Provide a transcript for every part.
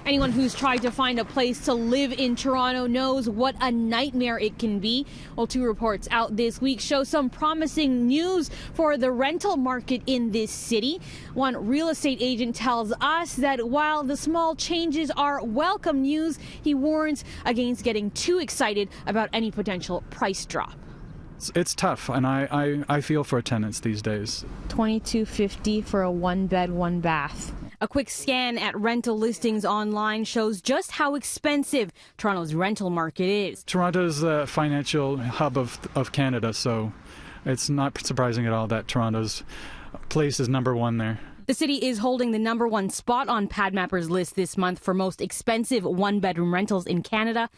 Anyone who's tried to find a place to live in Toronto knows what a nightmare it can be. Well, two reports out this week show some promising news for the rental market in this city. One real estate agent tells us that while the small changes are welcome news, he warns against getting too excited about any potential price drop. It's tough, and I feel for tenants these days. $22.50 for a one-bed, one-bath. A quick scan at rental listings online shows just how expensive Toronto's rental market is. Toronto's the financial hub of Canada, so it's not surprising at all that Toronto's place is number one there. The city is holding the number one spot on PadMapper's list this month for most expensive one-bedroom rentals in Canada.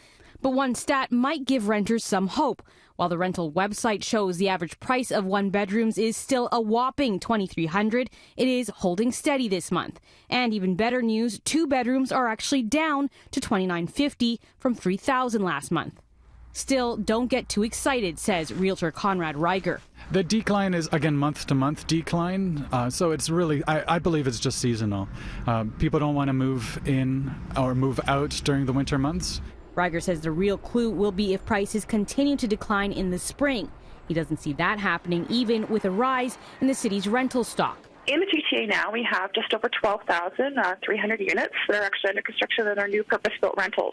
But one stat might give renters some hope. While the rental website shows the average price of one bedrooms is still a whopping $2,300, it is holding steady this month. And even better news, two bedrooms are actually down to $2,950 from $3,000 last month. Still, don't get too excited, says realtor Conrad Reiger. The decline is, again, month-to-month decline, so it's really, I believe it's just seasonal. People don't want to move in or move out during the winter months. Reiger says the real clue will be if prices continue to decline in the spring. He doesn't see that happening even with a rise in the city's rental stock. In the GTA now, we have just over 12,300 units that are actually under construction and are new purpose-built rentals.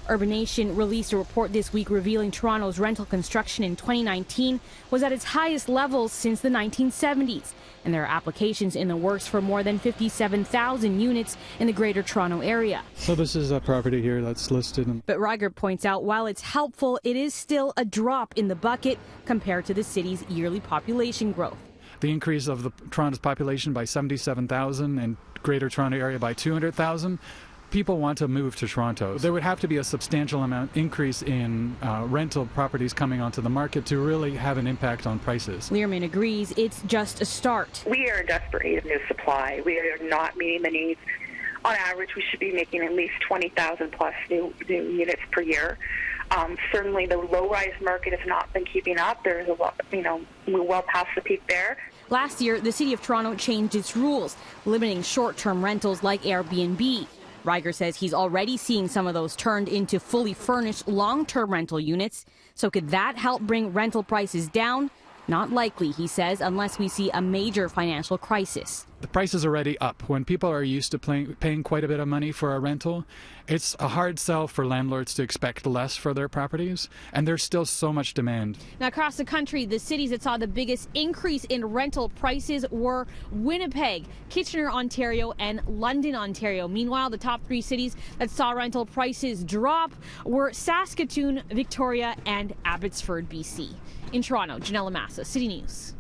Urbanation released a report this week revealing Toronto's rental construction in 2019 was at its highest levels since the 1970s. And there are applications in the works for more than 57,000 units in the Greater Toronto area. So this is a property here that's listed. But Reiger points out while it's helpful, it is still a drop in the bucket compared to the city's yearly population growth. The increase of Toronto's population by 77,000 and Greater Toronto area by 200,000. People want to move to Toronto. There would have to be a substantial amount increase in rental properties coming onto the market to really have an impact on prices. Learman agrees it's just a start. We are in desperate need of new supply. We are not meeting the needs. On average, we should be making at least 20,000 plus new units per year. Certainly, the low-rise market has not been keeping up. There's a lot, we're well past the peak there. Last year, the City of Toronto changed its rules, limiting short-term rentals like Airbnb. Reiger says he's already seeing some of those turned into fully furnished long-term rental units. So could that help bring rental prices down? Not likely, he says, unless we see a major financial crisis. The price is already up. When people are used to paying quite a bit of money for a rental, it's a hard sell for landlords to expect less for their properties, and there's still so much demand. Now, across the country, the cities that saw the biggest increase in rental prices were Winnipeg, Kitchener, Ontario, and London, Ontario. Meanwhile, the top three cities that saw rental prices drop were Saskatoon, Victoria, and Abbotsford, BC. In Toronto, Ginella Massa, City News.